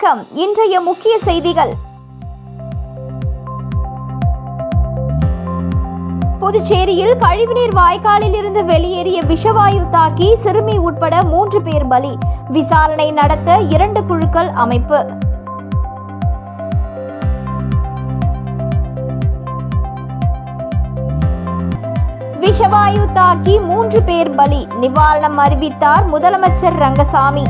வணக்கம். இன்றைய முக்கிய செய்திகள். புதுச்சேரியில் கழிவுநீர் வாய்க்காலில் இருந்து வெளியேறிய விஷவாயு தாக்கி சிறுமி உட்பட 3 பேர் பலி. விசாரணை நடத்த 2 குழுக்கள் அமைப்பு. விஷவாயு தாக்கி 3 பேர் பலி. நிவாரணம் அறிவித்தார் முதலமைச்சர் ரங்கசாமி.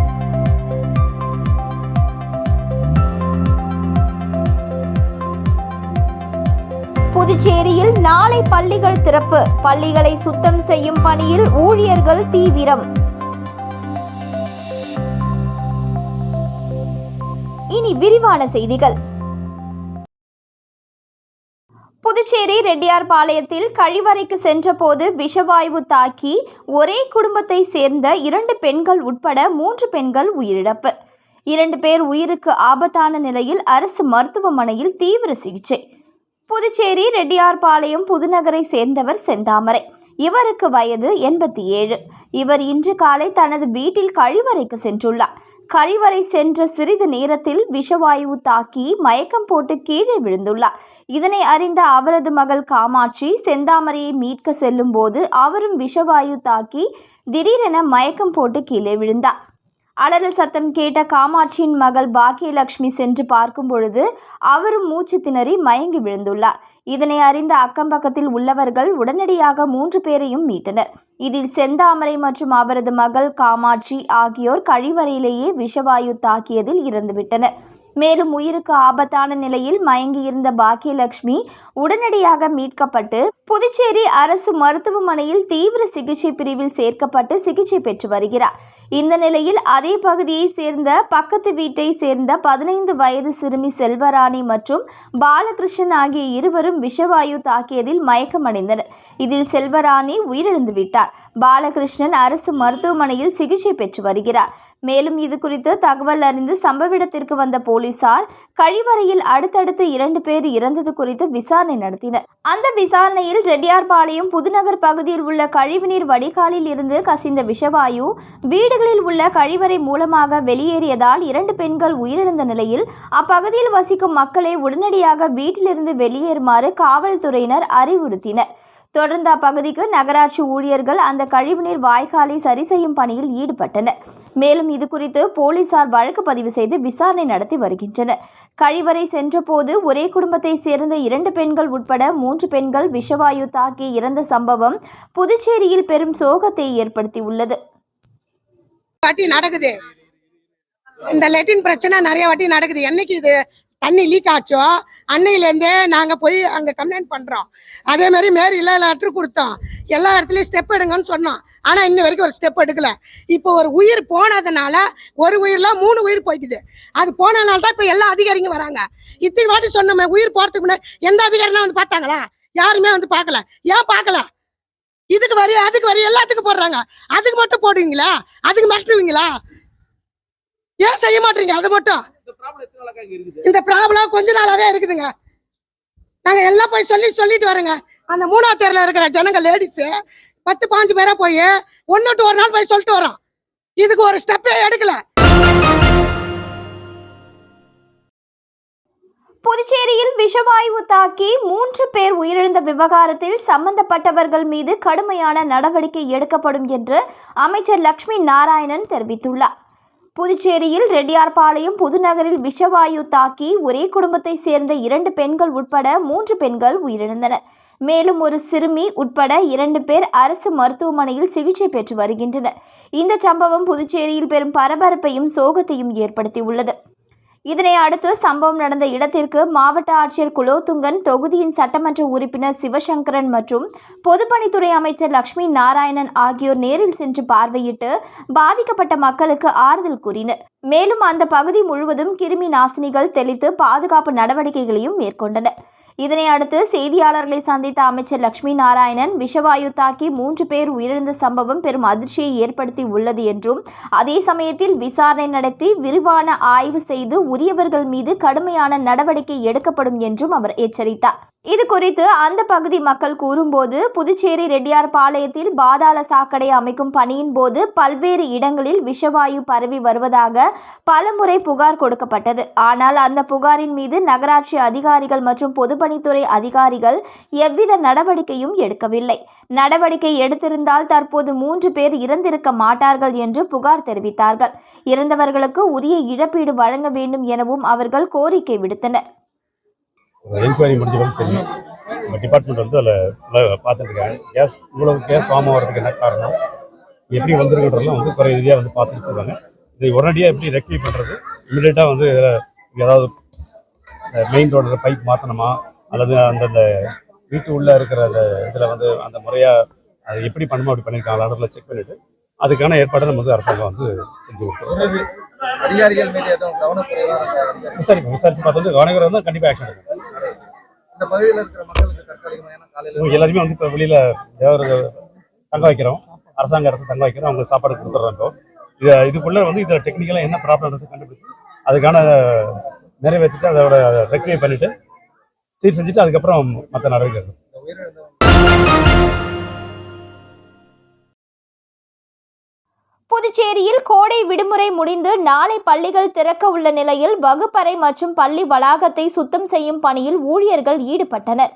புதுச்சேரியில் நாளை பள்ளிகள் திறப்பு. பள்ளிகளை சுத்தம் செய்யும் பணியில் ஊழியர்கள் தீவிரம். இனி விரிவான செய்திகள். புதுச்சேரி ரெட்டியார்பாளையத்தில் கழிவறைக்கு சென்றபோது விஷவாயு தாக்கி ஒரே குடும்பத்தை சேர்ந்த 2 பெண்கள் உட்பட 3 பெண்கள் உயிரிழப்பு. 2 பேர் உயிருக்கு ஆபத்தான நிலையில் அரசு மருத்துவமனையில் தீவிர சிகிச்சை. புதுச்சேரி ரெட்டியார்பாளையம் புதுநகரை சேர்ந்தவர் செந்தாமரை. இவருக்கு வயது 87. இவர் இன்று காலை தனது வீட்டில் கழிவறைக்கு சென்றுள்ளார். கழிவறை சென்ற சிறிது நேரத்தில் விஷவாயு தாக்கி மயக்கம் போட்டு கீழே விழுந்துள்ளார். இதனை அறிந்த அவரது மகள் காமாட்சி செந்தாமரையை மீட்க செல்லும் போது அவரும் விஷவாயு தாக்கி திடீரென மயக்கம் போட்டு கீழே விழுந்தார். அலறல் சத்தம் கேட்ட காமாட்சியின் மகள் பாக்கியலட்சுமி சென்று பார்க்கும் பொழுது அவரும் மூச்சு திணறி மயங்கி விழுந்துள்ளார். இதனை அறிந்த அக்கம் பக்கத்தில் உள்ளவர்கள் உடனடியாக 3 பேரையும் மீட்டனர். இதில் செந்தாமரை மற்றும் அவரது மகள் காமாட்சி ஆகியோர் கழிவறையிலேயே விஷவாயு தாக்கியதில் இறந்துவிட்டனர். மேலும் உயிருக்கு ஆபத்தான நிலையில் மயங்கியிருந்த பாக்கியலட்சுமி உடனடியாக மீட்கப்பட்டு புதுச்சேரி அரசு மருத்துவமனையில் தீவிர சிகிச்சை பிரிவில் சேர்க்கப்பட்டு சிகிச்சை பெற்று வருகிறார். இந்த நிலையில் அதே பகுதியை சேர்ந்த பக்கத்து வீட்டை சேர்ந்த 15 வயது சிறுமி செல்வராணி மற்றும் பாலகிருஷ்ணன் ஆகிய இருவரும் விஷவாயு தாக்கியதில் மயக்கமடைந்தனர். இதில் செல்வராணி உயிரிழந்து விட்டார். பாலகிருஷ்ணன் அரசு மருத்துவமனையில் சிகிச்சை பெற்று வருகிறார். மேலும் இது குறித்து தகவல் அறிந்து சம்பவ இடத்திற்கு வந்த போலீசார் கழிவறையில் அடுத்தடுத்து 2 பேர் இறந்தது குறித்து விசாரணை நடத்தினர். அந்த விசாரணையில் ரெட்டியார்பாளையம் புதுநகர் பகுதியில் உள்ள கழிவுநீர் வடிகாலில் இருந்து கசிந்த விஷவாயு வீடுகளில் உள்ள கழிவறை மூலமாக வெளியேறியதால் 2 பெண்கள் உயிரிழந்த நிலையில் அப்பகுதியில் வசிக்கும் மக்களை உடனடியாக வீட்டிலிருந்து வெளியேறுமாறு காவல்துறையினர் அறிவுறுத்தினர். தொடர்ந்து அப்பகுதிக்கு நகராட்சி ஊழியர்கள் அந்த கழிவுநீர் வாய்க்காலை சரி செய்யும் பணியில் ஈடுபட்டனர். மேலும் இது குறித்து போலீசார் வழக்கு பதிவு செய்து விசாரணை நடத்தி வருகின்றனர். கழிவறை சென்றபோது ஒரே குடும்பத்தை சேர்ந்த 2 பெண்கள் உட்பட 3 பெண்கள் விஷவாயு தாக்கி இறந்த சம்பவம் புதுச்சேரியில் பெரும் சோகத்தை ஏற்படுத்தியுள்ளது. நடக்குது இந்த லெட்டின் பிரச்சனை நிறைய வாட்டி நடக்குது. என்னைக்கு இது தண்ணி லீக் ஆச்சோ அன்னையிலேருந்தே நாங்கள் போய் அங்கே கம்ப்ளைண்ட் பண்ணுறோம். அதே மாதிரி மேரியில் லெட்ரு கொடுத்தோம். எல்லா இடத்துலையும் ஸ்டெப் எடுங்கன்னு சொன்னோம். ஆனால் இன்ன வரைக்கும் ஒரு ஸ்டெப் எடுக்கல. இப்போ ஒரு உயிர் போனதுனால ஒரு உயிரில் 3 உயிர் போய்க்குது. அது போனதுனால தான் இப்போ எல்லா அதிகாரிங்க வராங்க. இத்தனை வாட்டி சொன்னோமே உயிர் போகிறதுக்கு முன்னாடி எந்த அதிகாரினா வந்து பார்த்தாங்களா? யாருமே வந்து பார்க்கல. ஏன் பார்க்கல? இதுக்கு வரி அதுக்கு வரி எல்லாத்துக்கும் போடுறாங்க. அதுக்கு மட்டும் போடுவீங்களா? அதுக்கு மிரட்டுவீங்களா? ஏன் செய்ய மாட்டீங்க? அது மட்டும் இந்த ப்ராப்ளம் கொஞ்ச நாளாவே இருக்குதுங்க. நாங்க எல்லாம் போய் சொல்லிட்டு வரோங்க. அந்த 3ஆவது தெருல இருக்கிற ஜனங்க லேடிஸ் 10-15 பேரா போய் ஒன்னு ஒரு நாள் போய் சொல்லிட்டு வரோம். இதுக்கு ஒரு ஸ்டெப்பே எடுக்கல. புதுச்சேரியில் விஷவாயு தாக்கி 3 பேர் உயிரிழந்த விவகாரத்தில் சம்பந்தப்பட்டவர்கள் மீது கடுமையான நடவடிக்கை எடுக்கப்படும் என்று அமைச்சர் லட்சுமி நாராயணன் தெரிவித்துள்ளார். புதுச்சேரியில் ரெட்டியார்பாளையம் புதுநகரில் விஷவாயு தாக்கி ஒரே குடும்பத்தை சேர்ந்த 2 பெண்கள் உட்பட 3 பெண்கள் உயிரிழந்தனர். மேலும் ஒரு சிறுமி உட்பட 2 பேர் அரசு மருத்துவமனையில் சிகிச்சை பெற்று வருகின்றனர். இந்த சம்பவம் புதுச்சேரியில் பெரும் பரபரப்பையும் சோகத்தையும் ஏற்படுத்தியுள்ளது. இதனை அடுத்து சம்பவம் நடந்த இடத்திற்கு மாவட்ட ஆட்சியர் குலோத்துங்கன், தொகுதியின் சட்டமன்ற உறுப்பினர் சிவசங்கரன் மற்றும் பொதுப்பணித்துறை அமைச்சர் லட்சுமி நாராயணன் ஆகியோர் நேரில் சென்று பார்வையிட்டு பாதிக்கப்பட்ட மக்களுக்கு ஆறுதல் கூறினர். மேலும் அந்த பகுதி முழுவதும் கிருமி நாசினிகள் தெளித்து பாதுகாப்பு நடவடிக்கைகளையும் மேற்கொண்டனர். இதனை அடுத்து செய்தியாளர்களை சந்தித்த அமைச்சர் லட்சுமி நாராயணன், விஷவாயு தாக்கி 3 பேர் உயிரிழந்த சம்பவம் பெரும் அதிர்ச்சியை ஏற்படுத்தி உள்ளது என்றும், அதே சமயத்தில் விசாரணை நடத்தி விரிவான ஆய்வு செய்து உரியவர்கள் மீது கடுமையான நடவடிக்கை எடுக்கப்படும் என்றும் அவர் எச்சரித்தார். இது குறித்து அந்த பகுதி மக்கள் கூறும்போது, புதுச்சேரி ரெட்டியார்பாளையத்தில் பாதாள சாக்கடை அமைக்கும் பணியின் போது பல்வேறு இடங்களில் விஷவாயு பரவி வருவதாக பலமுறை புகார் கொடுக்கப்பட்டது. ஆனால் அந்த புகாரின் மீது நகராட்சி அதிகாரிகள் மற்றும் பொதுப்பணித்துறை அதிகாரிகள் எவ்வித நடவடிக்கையும் எடுக்கவில்லை. நடவடிக்கை எடுத்திருந்தால் தற்போது 3 பேர் இறந்திருக்க மாட்டார்கள் என்று புகார் தெரிவித்தார்கள். இறந்தவர்களுக்கு உரிய இழப்பீடு வழங்க வேண்டும் எனவும் அவர்கள் கோரிக்கை விடுத்தனர். என்கொயரி முடிஞ்சவங்க தெரியும். நம்ம டிபார்ட்மெண்ட் வந்து அதில் பார்த்துட்டு இருக்காங்க. இவ்வளவு கேஸ் ஃபார்ம் ஆகிறதுக்கு என்ன காரணம், எப்படி வந்துருக்கிறதெல்லாம் வந்து குறை ரீதியாக வந்து பார்த்துட்டு சொல்லுவாங்க. இதை உடனடியாக எப்படி ரெக்டிஃபை பண்ணுறது, இமீடியட்டாக வந்து ஏதாவது மெயின் ரோடில் பைப் மாற்றணுமா, அல்லது அந்தந்த வீட்டு உள்ளே இருக்கிற அந்த இதில் வந்து அந்த முறையாக அதை எப்படி பண்ணணுமோ அப்படி பண்ணியிருக்காங்க அளவில் செக் பண்ணிவிட்டு அதுக்கான ஏற்பாடை நம்ம வந்து அரசாங்கம் வந்து செஞ்சு கொடுத்துருவோம். அதிகாரிகள் மீது எதுவும் கவனக்குறைவாக விசாரிச்சு பார்த்து வந்து கவனக்குறை வந்து கண்டிப்பாக ஆக்ஷன் எடுக்கும். இந்த பகுதியில் இருக்கிற மக்களுக்கு தற்காலிகமான காலையில் எல்லாருமே வந்து இப்போ வெளியில் ஏதாவது தங்க வைக்கிறோம், அரசாங்க இடத்துல தங்க வைக்கிறோம், அவங்க சாப்பாடு கொடுத்துட்றோம். இதுக்குள்ளே வந்து இதில் டெக்னிக்கலாக என்ன ப்ராப்ளம் கண்டுபிடிச்சு அதுக்கான நிறைவேற்றிட்டு அதோட ரெக்டிஃபை பண்ணிவிட்டு சீர் செஞ்சுட்டு அதுக்கப்புறம் மற்ற நடவடிக்கை இருக்கும். புதுச்சேரியில் கோடை விடுமுறை முடிந்து நாளை பள்ளிகள் திறக்க உள்ள நிலையில் வகுப்பறை மற்றும் பள்ளி வளாகத்தை சுத்தம் செய்யும் பணியில் ஊழியர்கள் ஈடுபட்டனர்.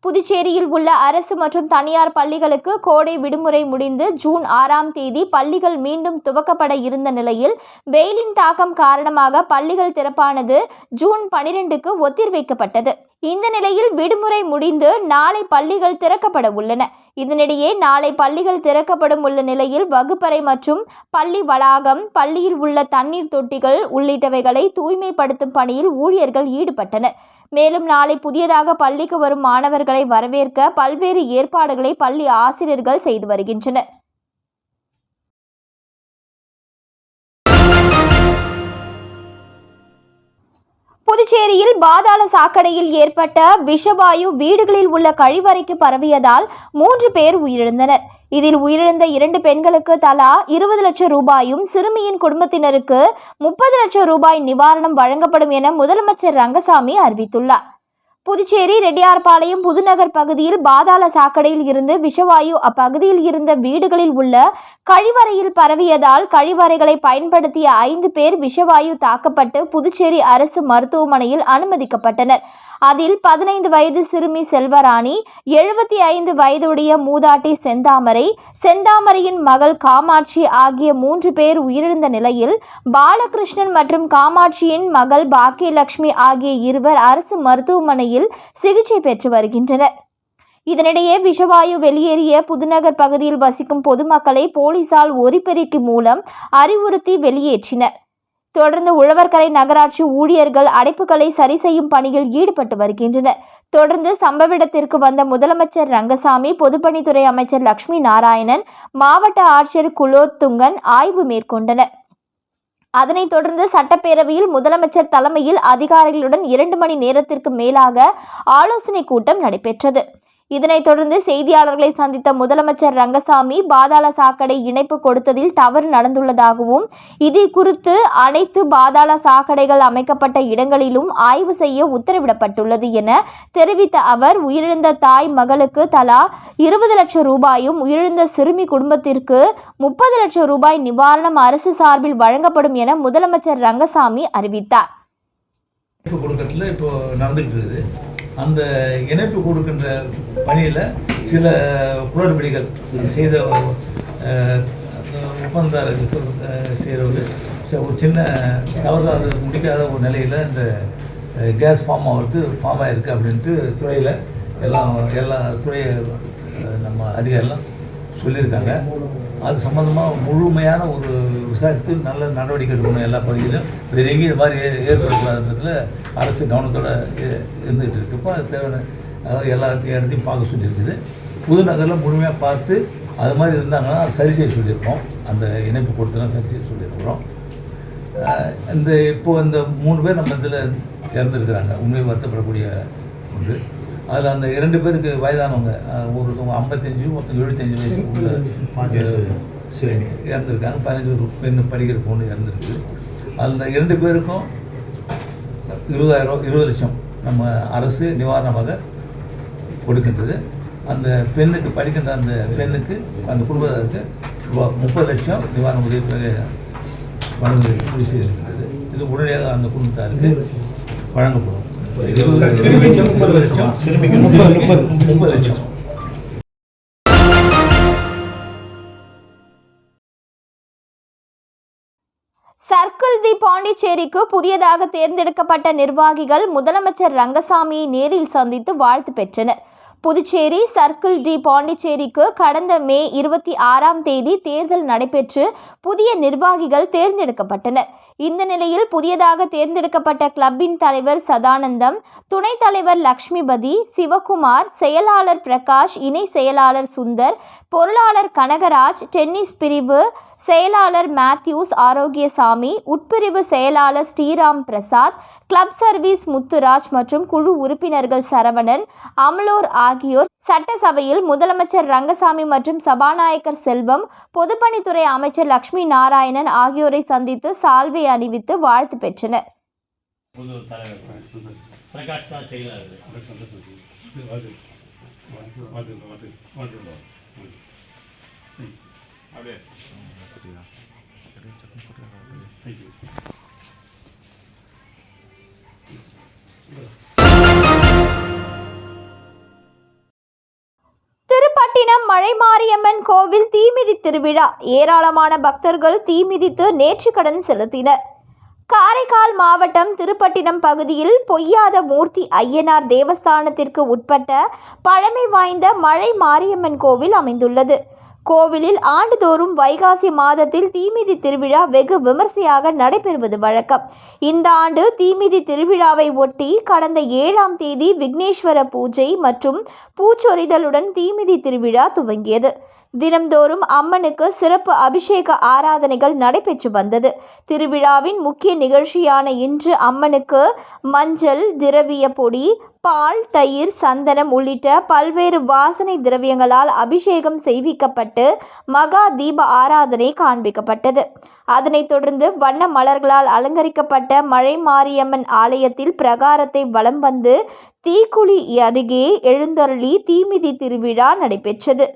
புதுச்சேரியில் உள்ள அரசு மற்றும் தனியார் பள்ளிகளுக்கு கோடை விடுமுறை முடிந்து ஜூன் 6ஆம் தேதி பள்ளிகள் மீண்டும் துவக்கப்பட இருந்த நிலையில் வெயிலின் தாக்கம் காரணமாக பள்ளிகள் திறப்பானது ஜூன் 12க்கு ஒத்திவைக்கப்பட்டது. இந்த நிலையில் விடுமுறை முடிந்து நாளை பள்ளிகள் திறக்கப்பட உள்ளன. இதனிடையே நாளை பள்ளிகள் திறக்கப்படும் உள்ள நிலையில் வகுப்பறை மற்றும் பள்ளி வளாகம், பள்ளியில் உள்ள தண்ணீர் தொட்டிகள் உள்ளிட்டவைகளை தூய்மைப்படுத்தும் பணியில் ஊழியர்கள் ஈடுபட்டனர். மேலும் நாளை புதியதாக பள்ளிக்கு வரும் மாணவர்களை வரவேற்க பல்வேறு ஏற்பாடுகளை பள்ளி ஆசிரியர்கள் செய்து வருகின்றனர். புதுச்சேரியில் பாதாள சாக்கடையில் ஏற்பட்ட விஷவாயு வீடுகளில் உள்ள கழிவறைக்கு பரவியதால் 3 பேர் உயிரிழந்தனர். இதில் உயிரிழந்த 2 பெண்களுக்கு தலா 20 லட்சம் ரூபாயும், சிறுமியின் குடும்பத்தினருக்கு 30 லட்சம் ரூபாய் நிவாரணம் வழங்கப்படும் என முதலமைச்சர் ரங்கசாமி அறிவித்துள்ளார். புதுச்சேரி ரெட்டியார்பாளையம் புதுநகர் பகுதியில் பாதாள சாக்கடையில் இருந்து விஷவாயு அப்பகுதியில் இருந்த வீடுகளில் உள்ள கழிவறையில் பரவியதால் கழிவறைகளை பயன்படுத்திய 5 பேர் விஷவாயு தாக்கப்பட்டு புதுச்சேரி அரசு மருத்துவமனையில் அனுமதிக்கப்பட்டனர். அதில் 15 வயது சிறுமி செல்வராணி, 75 வயதுடைய மூதாட்டி செந்தாமரையின் மகள் காமாட்சி ஆகிய 3 பேர் உயிரிழந்த நிலையில் பாலகிருஷ்ணன் மற்றும் காமாட்சியின் மகள் பாக்கியலட்சுமி ஆகிய 2 அரசு மருத்துவமனையில் சிகிச்சை பெற்று வருகின்றனர். இதனிடையே விஷவாயு வெளியேறிய புதுநகர் பகுதியில் வசிக்கும் பொதுமக்களை போலீசார் ஒலிபெருக்கி மூலம் அறிவுறுத்தி வெளியேற்றினர். தொடர்ந்து உழவர்கரை நகராட்சி ஊழியர்கள் அடைப்புகளை சரி செய்யும் பணியில் ஈடுபட்டு வருகின்றனர். தொடர்ந்து சம்பவ இடத்திற்கு வந்த முதலமைச்சர் ரங்கசாமி, பொதுப்பணித்துறை அமைச்சர் லட்சுமி நாராயணன், மாவட்ட ஆட்சியர் குலோத்துங்கன் ஆய்வு மேற்கொண்டனர். அதனைத் தொடர்ந்து சட்டப்பேரவையில் முதலமைச்சர் தலைமையில் அதிகாரிகளுடன் 2 மணி நேரத்திற்கு மேலாக ஆலோசனை கூட்டம் நடைபெற்றது. இதனைத் தொடர்ந்து செய்தியாளர்களை சந்தித்த முதலமைச்சர் ரங்கசாமி, பாதாள சாக்கடை இணைப்பு கொடுத்ததில் தவறு நடந்துள்ளதாகவும், இது குறித்து அனைத்து பாதாள சாக்கடைகள் அமைக்கப்பட்ட இடங்களிலும் ஆய்வு செய்ய உத்தரவிடப்பட்டுள்ளது என தெரிவித்த அவர், உயிரிழந்த தாய் மகளுக்கு தலா 20 லட்சம் ரூபாயும், உயிரிழந்த சிறுமி குடும்பத்திற்கு 30 லட்சம் ரூபாய் நிவாரணம் அரசு சார்பில் வழங்கப்படும் என முதலமைச்சர் ரங்கசாமி அறிவித்தார். அந்த இணைப்பு கொடுக்கின்ற பணியில் சில குளறுபடிகள் செய்த ஒப்பந்ததாரர்கள் செய்கிறவர்கள் ஒரு சின்ன தவறு அது முடிக்காத ஒரு நிலையில் இந்த கேஸ் ஃபார்ம் ஆகிருக்கு அப்படின்ட்டு துறையில் எல்லா துறையை நம்ம அதிகாரிலாம் சொல்லியிருக்காங்க. அது சம்மந்தமாக முழுமையான ஒரு விசாரித்து நல்ல நடவடிக்கை எடுக்கணும். எல்லா பகுதியிலும் வேறு எங்கேயும் இது மாதிரி ஏற்படக்கூடாதுன்றதுல அரசு கவனத்தோடு இருந்துகிட்டு இருக்கு. இப்போ அது தேவையான அதாவது எல்லா இடத்தையும் பார்க்க சொல்லியிருக்குது. புதுநகரில் முழுமையாக பார்த்து அது மாதிரி இருந்தாங்கன்னா சரி செய்ய சொல்லியிருக்கோம். அந்த இணைப்பு கொடுத்தெல்லாம் சரி செய்ய சொல்லியிருக்கிறோம். இப்போது இந்த 3 பேர் நம்ம இதில் இறந்துருக்கிறாங்க. உண்மையை வருத்தப்படக்கூடிய ஒன்று. அதில் அந்த 2 பேருக்கு வயதானவங்க, ஒருத்தவங்க 55, ஒருத்தவங்க 75 வயசு உள்ள சரி இறந்துருக்காங்க. 15 பெண்ணு படிக்கிற பொண்ணு இறந்துருக்கு. அந்த 2 பேருக்கும் 20 லட்சம் நம்ம அரசு நிவாரணமாக கொடுக்கின்றது. அந்த பெண்ணுக்கு படிக்கின்ற அந்த பெண்ணுக்கு அந்த குடும்பத்திற்கு ரூபா 30 லட்சம் நிவாரண உதவி வழங்குவதை முடிவு செய்திருக்கின்றது. இது உடனடியாக அந்த குடும்பத்தாருக்கு வழங்கப்படும். சிறுமிக்கு 30 லட்சம், சிறுமிக்கு 30 லட்சம். சர்க்கிள் தி பாண்டிச்சேரிக்கு புதியதாக தேர்ந்தெடுக்கப்பட்ட நிர்வாகிகள் முதலமைச்சர் ரங்கசாமியை நேரில் சந்தித்து வாழ்த்து பெற்றனர். புதுச்சேரி சர்க்கிள் டி பாண்டிச்சேரிக்கு கடந்த மே 26ஆம் தேதி தேர்தல் நடைபெற்று புதிய நிர்வாகிகள் தேர்ந்தெடுக்கப்பட்டனர். இந்த நிலையில் புதியதாக தேர்ந்தெடுக்கப்பட்ட கிளப்பின் தலைவர் சதானந்தம், துணைத் தலைவர் லக்ஷ்மிபதி, சிவகுமார், செயலாளர் பிரகாஷ், இணை செயலாளர் சுந்தர், பொருளாளர் கனகராஜ், டென்னிஸ் பிரிவு செயலாளர் மேத்யூஸ் ஆரோக்கியசாமி, உட்பிரிவு செயலாளர் ஸ்ரீராம் பிரசாத், கிளப் சர்வீஸ் முத்துராஜ் மற்றும் குழு உறுப்பினர்கள் சரவணன், அமலோர் ஆகியோர் சட்டசபையில் முதலமைச்சர் ரங்கசாமி மற்றும் சபாநாயகர் செல்வம், பொதுப்பணித்துறை அமைச்சர் லட்சுமி நாராயணன் ஆகியோரை சந்தித்து சால்வை அணிவித்து வாழ்த்து பெற்றனர். திருப்பட்டினம் மழை மாரியம்மன் கோவில் தீமிதி திருவிழா. ஏராளமான பக்தர்கள் தீமிதித்து நேர்த்திக்கடன் செலுத்தினர். காரைக்கால் மாவட்டம் திருப்பட்டினம் பகுதியில் பொய்யாத மூர்த்தி ஐயனார் தேவஸ்தானத்திற்கு உட்பட்ட பழமை வாய்ந்த மழை மாரியம்மன் கோவில் அமைந்துள்ளது. கோவிலில் ஆண்டுதோறும் வைகாசி மாதத்தில் தீமிதி திருவிழா வெகு விமர்சையாக நடைபெறுவது வழக்கம். இந்த ஆண்டு தீமிதி திருவிழாவை ஒட்டி கடந்த 7ஆம் தேதி விக்னேஸ்வர பூஜை மற்றும் பூச்சொரிதலுடன் தீமிதி திருவிழா துவங்கியது. தினம்தோறும் அம்மனுக்கு சிறப்பு அபிஷேக ஆராதனைகள் நடைபெற்று வந்தது. திருவிழாவின் முக்கிய நிகழ்ச்சியான இன்று அம்மனுக்கு மஞ்சள், திரவிய பொடி, பால், தயிர், சந்தனம் உள்ளிட்ட பல்வேறு வாசனை திரவியங்களால் அபிஷேகம் செய்விக்கப்பட்டு மகா தீப ஆராதனை காண்பிக்கப்பட்டது. அதனைத் தொடர்ந்து வண்ண மலர்களால் அலங்கரிக்கப்பட்ட மழை மாரியம்மன் ஆலயத்தில் பிரகாரத்தை வலம் வந்து தீக்குழி அருகே எழுந்தருளி தீமிதி திருவிழா நடைபெற்றது.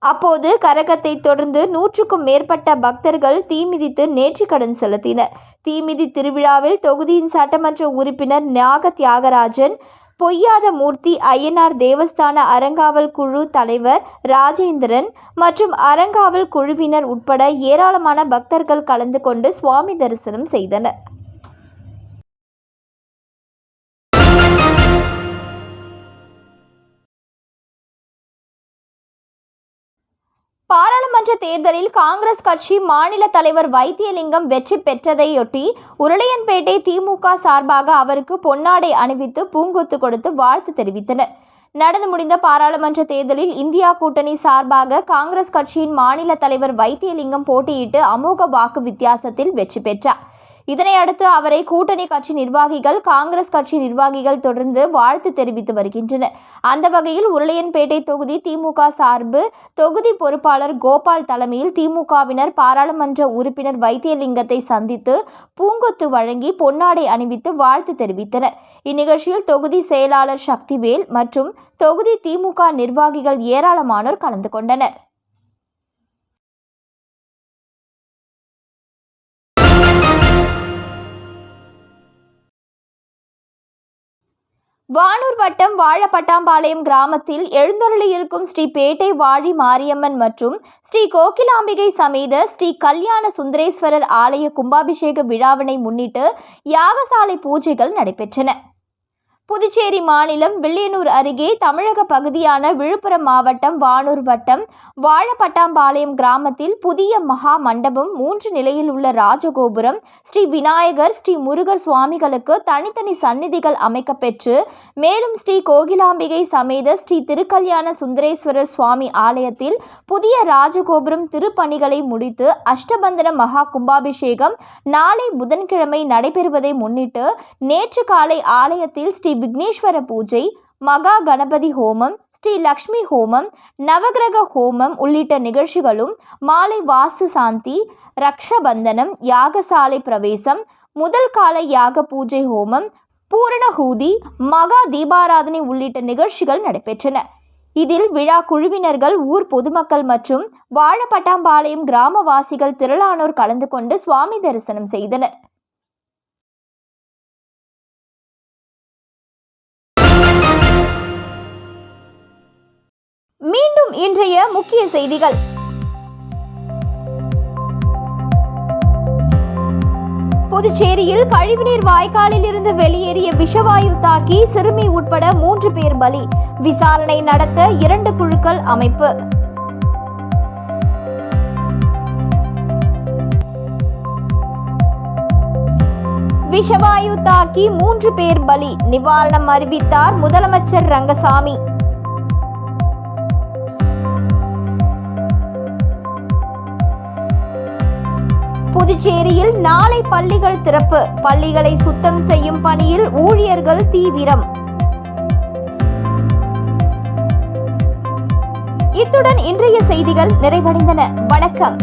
அப்போது கரகத்தை தொடர்ந்து 100க்கும் மேற்பட்ட பக்தர்கள் தீமிதித்து நேர்த்திக்கடன் செலுத்தினர். தீமிதி திருவிழாவில் தொகுதியின் சட்டமன்ற உறுப்பினர் நாக தியாகராஜன், பொய்யாத மூர்த்தி ஐயனார் தேவஸ்தான அறங்காவல் குழு தலைவர் ராஜேந்திரன் மற்றும் அறங்காவல் குழுவினர் உட்பட ஏராளமான பக்தர்கள் கலந்து கொண்டு சுவாமி தரிசனம் செய்தனர். பாராளுமன்ற தேர்தலில் காங்கிரஸ் கட்சி மாநில தலைவர் வைத்தியலிங்கம் வெற்றி பெற்றதையொட்டி உருளையன்பேட்டை திமுக சார்பாக அவருக்கு பொன்னாடை அணிவித்து பூங்கொத்து கொடுத்து வாழ்த்து தெரிவித்தனர். நடந்து முடிந்த பாராளுமன்ற தேர்தலில் இந்தியா கூட்டணி சார்பாக காங்கிரஸ் கட்சியின் மாநில தலைவர் வைத்தியலிங்கம் போட்டியிட்டு அமோக வாக்கு வித்தியாசத்தில் வெற்றி பெற்றார். இதனையடுத்து அவரை கூட்டணி கட்சி நிர்வாகிகள், காங்கிரஸ் கட்சி நிர்வாகிகள் தொடர்ந்து வாழ்த்து தெரிவித்து வருகின்றனர். அந்த வகையில் உருளையன்பேட்டை தொகுதி திமுக சார்பு தொகுதி பொறுப்பாளர் கோபால் தலைமையில் திமுகவினர் பாராளுமன்ற உறுப்பினர் வைத்தியலிங்கத்தை சந்தித்து பூங்கொத்து வழங்கி பொன்னாடை அணிவித்து வாழ்த்து தெரிவித்தனர். இந்நிகழ்ச்சியில் தொகுதி செயலாளர் சக்திவேல் மற்றும் தொகுதி திமுக நிர்வாகிகள் ஏராளமானோர் கலந்து கொண்டனர். வானூர் வட்டம் வாழப்பட்டாம்பாளையம் கிராமத்தில் எழுந்தருளியிருக்கும் ஸ்ரீ பேட்டை வாழி மாரியம்மன் மற்றும் ஸ்ரீ கோகிலாம்பிகை சமேத ஸ்ரீ கல்யாண சுந்தரேஸ்வரர் ஆலய கும்பாபிஷேக விழாவினை முன்னிட்டு யாகசாலை பூஜைகள் நடைபெற்றன. புதுச்சேரி மாநிலம் வில்லியனூர் அருகே தமிழக பகுதியான விழுப்புரம் மாவட்டம் வானூர் வட்டம் வாழப்பட்டாம்பாளையம் கிராமத்தில் புதிய மகா மண்டபம், 3 நிலையில் உள்ள ராஜகோபுரம், ஸ்ரீ விநாயகர், ஸ்ரீ முருகர் சுவாமிகளுக்கு தனித்தனி சந்நிதிகள் அமைக்கப்பெற்று மேலும் ஸ்ரீ கோகிலாம்பிகை சமேத ஸ்ரீ திருக்கல்யாண சுந்தரேஸ்வரர் சுவாமி ஆலயத்தில் புதிய ராஜகோபுரம் திருப்பணிகளை முடித்து அஷ்டபந்தன மகா கும்பாபிஷேகம் நாளை புதன்கிழமை நடைபெறுவதை முன்னிட்டு நேற்று காலை ஆலயத்தில் ஸ்ரீ விக்னேஸ்வர பூஜை, மகா கணபதி ஹோமம், ஸ்ரீ லக்ஷ்மி ஹோமம், நவகிரக ஹோமம் உள்ளிட்ட நிகழ்ச்சிகளும், மாலை வாஸ்து சாந்தி, ரக்ஷபந்தனம், யாகசாலை பிரவேசம், முதல் கால யாக பூஜை ஹோமம், பூரணஹூதி, மகா தீபாராதனை உள்ளிட்ட நிகழ்ச்சிகள் நடைபெற்றன. இதில் விழா குழுவினர்கள், ஊர் பொதுமக்கள் மற்றும் வாழப்பட்டாம்பாளையம் கிராமவாசிகள் திரளானோர் கலந்து கொண்டு சுவாமி தரிசனம் செய்தனர். மீண்டும் இன்றைய முக்கிய செய்திகள். புதுச்சேரியில் கழிவுநீர் வாய்க்காலில் இருந்து வெளியேறிய விஷவாயு தாக்கி சிறுமி உட்பட 3 பேர் பலி. விசாரணை நடத்த 2 குழுக்கள் அமைப்பு. விஷவாயு தாக்கி 3 பேர் பலி. நிவாரணம் அறிவித்தார் முதலமைச்சர் ரங்கசாமி. புதுச்சேரியில் நாளை பள்ளிகள் திறப்பு. பள்ளிகளை சுத்தம் செய்யும் பணியில் ஊழியர்கள் தீவிரம். இத்துடன் இன்றைய செய்திகள் நிறைவடைந்தன. வணக்கம்.